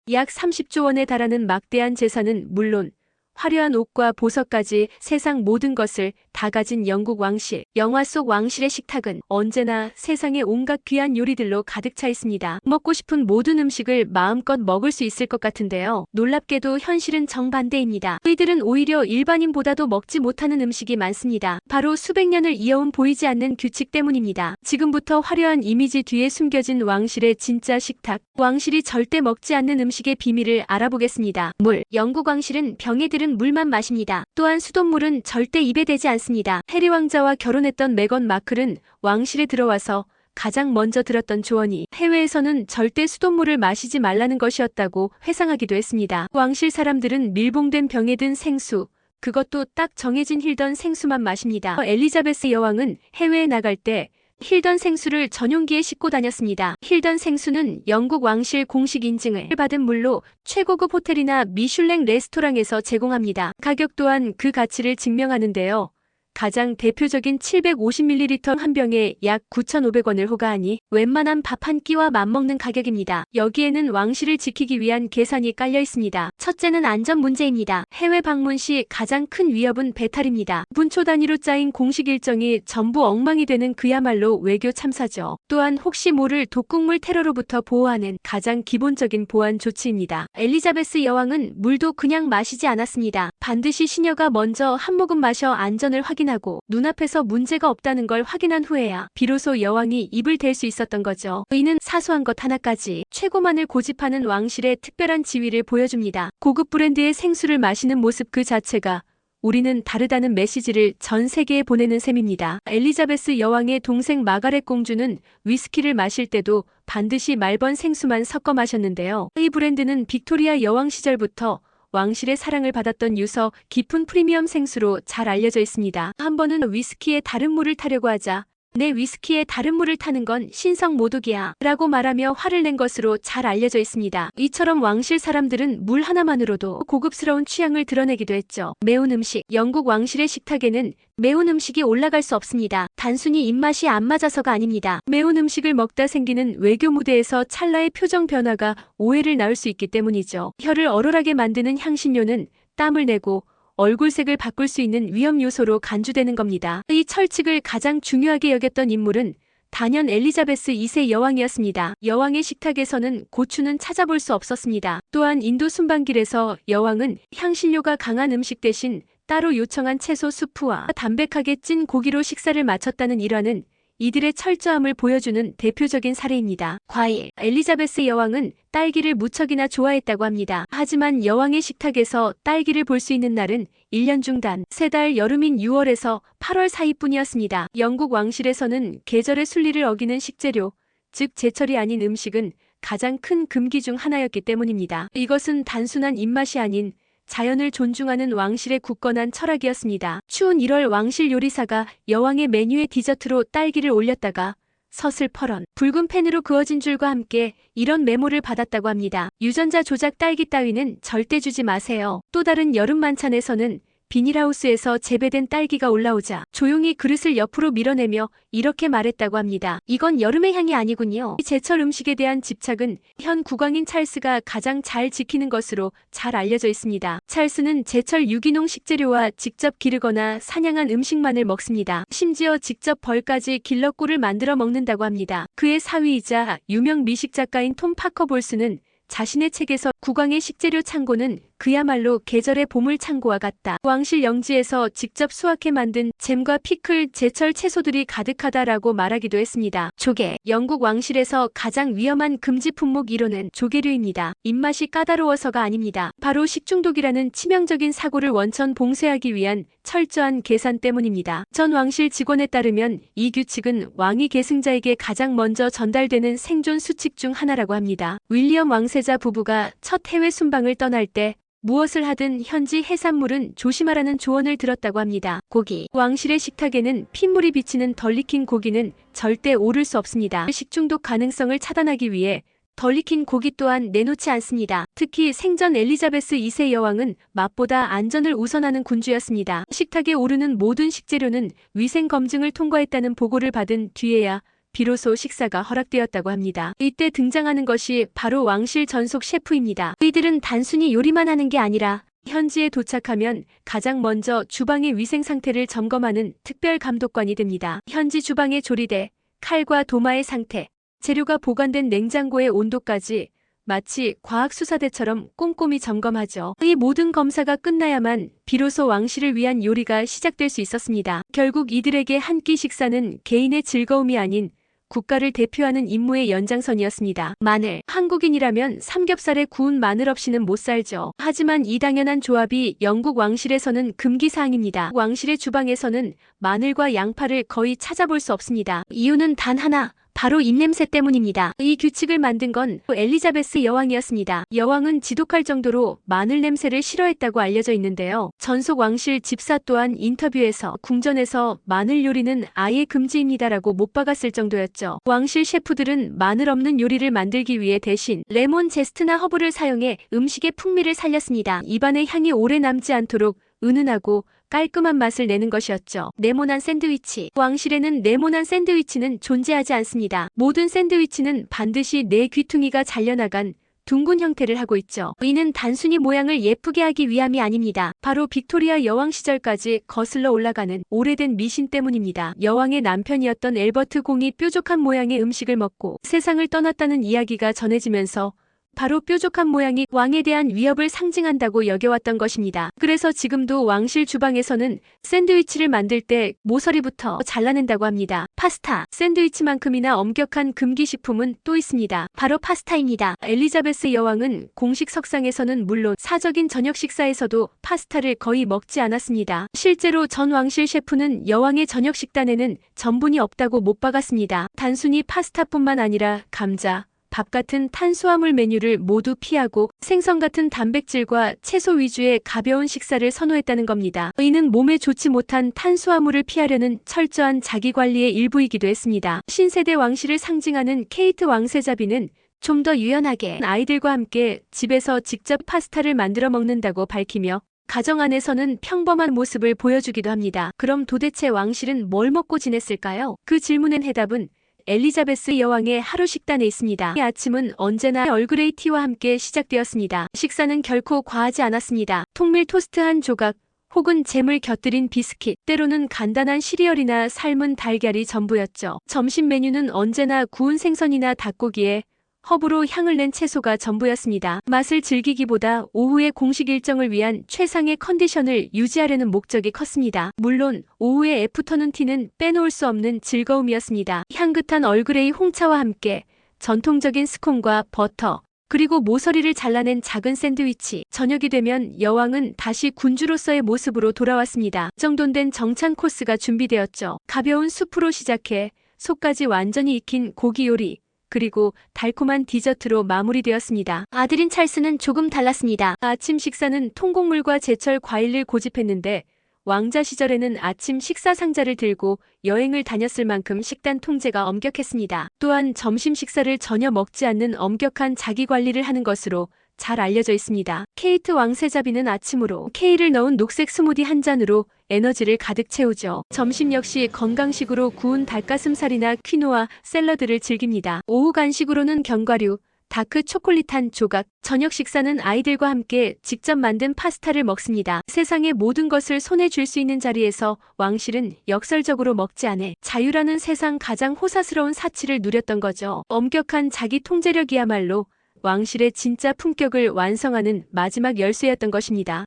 약 30조 원에 달하는 막대한 재산은 물론 화려한 옷과 보석까지 세상 모든 것을 다 가진 영국 왕실. 영화 속 왕실의 식탁은 언제나 세상의 온갖 귀한 요리들로 가득 차 있습니다. 먹고 싶은 모든 음식을 마음껏 먹을 수 있을 것 같은데요. 놀랍게도 현실은 정반대입니다. 이들은 오히려 일반인보다도 먹지 못하는 음식이 많습니다. 바로 수백 년을 이어온 보이지 않는 규칙 때문입니다. 지금부터 화려한 이미지 뒤에 숨겨진 왕실의 진짜 식탁. 왕실이 절대 먹지 않는 음식의 비밀을 알아보겠습니다. 물. 영국 왕실은 병에 들은 물만 마십니다. 또한 수돗물은 절대 입에 대지 않습니다. 해리 왕자와 결혼했던 메건 마클은 왕실에 들어와서 가장 먼저 들었던 조언이 해외에서는 절대 수돗물을 마시지 말라는 것이었다고 회상하기도 했습니다. 왕실 사람들은 밀봉된 병에 든 생수, 그것도 딱 정해진 힐던 생수만 마십니다. 엘리자베스 여왕은 해외에 나갈 때 힐던 생수를 전용기에 싣고 다녔습니다. 힐던 생수는 영국 왕실 공식 인증을 받은 물로 최고급 호텔이나 미슐랭 레스토랑에서 제공합니다. 가격 또한 그 가치를 증명하는데요. 가장 대표적인 750ml 한 병에 약 9,500원을 호가하니 웬만한 밥 한 끼와 맞먹는 가격입니다. 여기에는 왕실을 지키기 위한 계산이 깔려 있습니다. 첫째는 안전 문제입니다. 해외 방문 시 가장 큰 위협은 배탈입니다. 분초 단위로 짜인 공식 일정이 전부 엉망이 되는 그야말로 외교 참사죠. 또한 혹시 모를 독극물 테러로부터 보호하는 가장 기본적인 보안 조치입니다. 엘리자베스 여왕은 물도 그냥 마시지 않았습니다. 반드시 시녀가 먼저 한 모금 마셔 안전을 확인하고 눈앞에서 문제가 없다는 걸 확인한 후에야 비로소 여왕이 입을 댈 수 있었던 거죠. 이는 사소한 것 하나까지 최고만을 고집하는 왕실의 특별한 지위를 보여줍니다. 고급 브랜드의 생수를 마시는 모습 그 자체가 우리는 다르다는 메시지를 전 세계에 보내는 셈입니다. 엘리자베스 여왕의 동생 마가렛 공주는 위스키를 마실 때도 반드시 말번 생수만 섞어 마셨는데요. 이 브랜드는 빅토리아 여왕 시절부터 왕실의 사랑을 받았던 유서 깊은 프리미엄 생수로 잘 알려져 있습니다. 한 번은 위스키에 다른 물을 타려고 하자 내 위스키에 다른 물을 타는 건 신성 모독이야 라고 말하며 화를 낸 것으로 잘 알려져 있습니다. 이처럼 왕실 사람들은 물 하나만으로도 고급스러운 취향을 드러내기도 했죠. 매운 음식. 영국 왕실의 식탁에는 매운 음식이 올라갈 수 없습니다. 단순히 입맛이 안 맞아서가 아닙니다. 매운 음식을 먹다 생기는 외교 무대에서 찰나의 표정 변화가 오해를 낳을 수 있기 때문이죠. 혀를 얼얼하게 만드는 향신료는 땀을 내고 얼굴색을 바꿀 수 있는 위험 요소로 간주되는 겁니다. 이 철칙을 가장 중요하게 여겼던 인물은 단연 엘리자베스 2세 여왕이었습니다. 여왕의 식탁에서는 고추는 찾아볼 수 없었습니다. 또한 인도 순방길에서 여왕은 향신료가 강한 음식 대신 따로 요청한 채소 수프와 담백하게 찐 고기로 식사를 마쳤다는 일화는 이들의 철저함을 보여주는 대표적인 사례입니다. 과일. 엘리자베스 여왕은 딸기를 무척이나 좋아했다고 합니다. 하지만 여왕의 식탁에서 딸기를 볼 수 있는 날은 1년 중 단 3달 여름인 6월에서 8월 사이뿐이었습니다. 영국 왕실에서는 계절의 순리를 어기는 식재료, 즉 제철이 아닌 음식은 가장 큰 금기 중 하나였기 때문입니다. 이것은 단순한 입맛이 아닌 자연을 존중하는 왕실의 굳건한 철학이었습니다. 추운 1월 왕실 요리사가 여왕의 메뉴에 디저트로 딸기를 올렸다가 서슬퍼런 붉은 팬으로 그어진 줄과 함께 이런 메모를 받았다고 합니다. 유전자 조작 딸기 따위는 절대 주지 마세요. 또 다른 여름 만찬에서는 비닐하우스에서 재배된 딸기가 올라오자 조용히 그릇을 옆으로 밀어내며 이렇게 말했다고 합니다. 이건 여름의 향이 아니군요. 이 제철 음식에 대한 집착은 현 국왕인 찰스가 가장 잘 지키는 것으로 잘 알려져 있습니다. 찰스는 제철 유기농 식재료와 직접 기르거나 사냥한 음식만을 먹습니다. 심지어 직접 벌까지 길러 꿀을 만들어 먹는다고 합니다. 그의 사위이자 유명 미식 작가인 톰 파커 볼스는 자신의 책에서 국왕의 식재료 창고는 그야말로 계절의 보물 창고와 같다. 왕실 영지에서 직접 수확해 만든 잼과 피클, 제철 채소들이 가득하다라고 말하기도 했습니다. 조개. 영국 왕실에서 가장 위험한 금지 품목 1호는 조개류입니다. 입맛이 까다로워서가 아닙니다. 바로 식중독이라는 치명적인 사고를 원천 봉쇄하기 위한 철저한 계산 때문입니다. 전 왕실 직원에 따르면 이 규칙은 왕위 계승자에게 가장 먼저 전달되는 생존 수칙 중 하나라고 합니다. 윌리엄 왕세자 부부가 첫 해외 순방을 떠날 때 무엇을 하든 현지 해산물은 조심하라는 조언을 들었다고 합니다. 고기. 왕실의 식탁에는 핏물이 비치는 덜 익힌 고기는 절대 오를 수 없습니다. 식중독 가능성을 차단하기 위해 덜 익힌 고기 또한 내놓지 않습니다. 특히 생전 엘리자베스 2세 여왕은 맛보다 안전을 우선하는 군주였습니다. 식탁에 오르는 모든 식재료는 위생 검증을 통과했다는 보고를 받은 뒤에야 비로소 식사가 허락되었다고 합니다. 이때 등장하는 것이 바로 왕실 전속 셰프입니다. 이들은 단순히 요리만 하는 게 아니라 현지에 도착하면 가장 먼저 주방의 위생 상태를 점검하는 특별 감독관이 됩니다. 현지 주방의 조리대, 칼과 도마의 상태, 재료가 보관된 냉장고의 온도까지 마치 과학수사대처럼 꼼꼼히 점검하죠. 이 모든 검사가 끝나야만 비로소 왕실을 위한 요리가 시작될 수 있었습니다. 결국 이들에게 한 끼 식사는 개인의 즐거움이 아닌 국가를 대표하는 임무의 연장선이었습니다. 마늘. 한국인이라면 삼겹살에 구운 마늘 없이는 못 살죠. 하지만 이 당연한 조합이 영국 왕실에서는 금기사항입니다. 왕실의 주방에서는 마늘과 양파를 거의 찾아볼 수 없습니다. 이유는 단 하나. 바로 입냄새 때문입니다. 이 규칙을 만든 건 엘리자베스 여왕이었습니다. 여왕은 지독할 정도로 마늘 냄새를 싫어했다고 알려져 있는데요. 전속 왕실 집사 또한 인터뷰에서 궁전에서 마늘 요리는 아예 금지입니다라고 못 박았을 정도였죠. 왕실 셰프들은 마늘 없는 요리를 만들기 위해 대신 레몬 제스트나 허브를 사용해 음식의 풍미를 살렸습니다. 입안의 향이 오래 남지 않도록 은은하고 깔끔한 맛을 내는 것이었죠. 네모난 샌드위치. 왕실에는 네모난 샌드위치는 존재하지 않습니다. 모든 샌드위치는 반드시 네 귀퉁이가 잘려나간 둥근 형태를 하고 있죠. 이는 단순히 모양을 예쁘게 하기 위함이 아닙니다. 바로 빅토리아 여왕 시절까지 거슬러 올라가는 오래된 미신 때문입니다. 여왕의 남편이었던 엘버트 공이 뾰족한 모양의 음식을 먹고 세상을 떠났다는 이야기가 전해지면서 바로 뾰족한 모양이 왕에 대한 위협을 상징한다고 여겨왔던 것입니다. 그래서 지금도 왕실 주방에서는 샌드위치를 만들 때 모서리부터 잘라낸다고 합니다. 파스타. 샌드위치만큼이나 엄격한 금기식품은 또 있습니다. 바로 파스타입니다. 엘리자베스 여왕은 공식 석상에서는 물론 사적인 저녁 식사에서도 파스타를 거의 먹지 않았습니다. 실제로 전 왕실 셰프는 여왕의 저녁 식단에는 전분이 없다고 못 박았습니다. 단순히 파스타뿐만 아니라 감자, 밥 같은 탄수화물 메뉴를 모두 피하고 생선 같은 단백질과 채소 위주의 가벼운 식사를 선호했다는 겁니다. 이는 몸에 좋지 못한 탄수화물을 피하려는 철저한 자기관리의 일부이기도 했습니다. 신세대 왕실을 상징하는 케이트 왕세자비는 좀 더 유연하게 아이들과 함께 집에서 직접 파스타를 만들어 먹는다고 밝히며 가정 안에서는 평범한 모습을 보여주기도 합니다. 그럼 도대체 왕실은 뭘 먹고 지냈을까요? 그 질문의 해답은 엘리자베스 여왕의 하루 식단에 있습니다. 이 아침은 언제나 얼그레이 티와 함께 시작되었습니다. 식사는 결코 과하지 않았습니다. 통밀 토스트 한 조각, 혹은 잼을 곁들인 비스킷, 때로는 간단한 시리얼이나 삶은 달걀이 전부였죠. 점심 메뉴는 언제나 구운 생선이나 닭고기에 허브로 향을 낸 채소가 전부였습니다. 맛을 즐기기보다 오후의 공식 일정을 위한 최상의 컨디션을 유지하려는 목적이 컸습니다. 물론 오후의 애프터눈 티는 빼놓을 수 없는 즐거움이었습니다. 향긋한 얼그레이 홍차와 함께 전통적인 스콘과 버터, 그리고 모서리를 잘라낸 작은 샌드위치. 저녁이 되면 여왕은 다시 군주로서의 모습으로 돌아왔습니다. 정돈된 정찬 코스가 준비되었죠. 가벼운 수프로 시작해 속까지 완전히 익힌 고기 요리, 그리고 달콤한 디저트로 마무리되었습니다. 아들인 찰스는 조금 달랐습니다. 아침 식사는 통곡물과 제철 과일을 고집했는데 왕자 시절에는 아침 식사 상자를 들고 여행을 다녔을 만큼 식단 통제가 엄격했습니다. 또한 점심 식사를 전혀 먹지 않는 엄격한 자기 관리를 하는 것으로 잘 알려져 있습니다. 케이트 왕세자비는 아침으로 케일을 넣은 녹색 스무디 한 잔으로 에너지를 가득 채우죠. 점심 역시 건강식으로 구운 닭가슴살이나 퀴노아, 샐러드를 즐깁니다. 오후 간식으로는 견과류, 다크 초콜릿 한 조각, 저녁 식사는 아이들과 함께 직접 만든 파스타를 먹습니다. 세상의 모든 것을 손에 쥘 수 있는 자리에서 왕실은 역설적으로 먹지 않아 자유라는 세상 가장 호사스러운 사치를 누렸던 거죠. 엄격한 자기 통제력이야말로 왕실의 진짜 품격을 완성하는 마지막 열쇠였던 것입니다.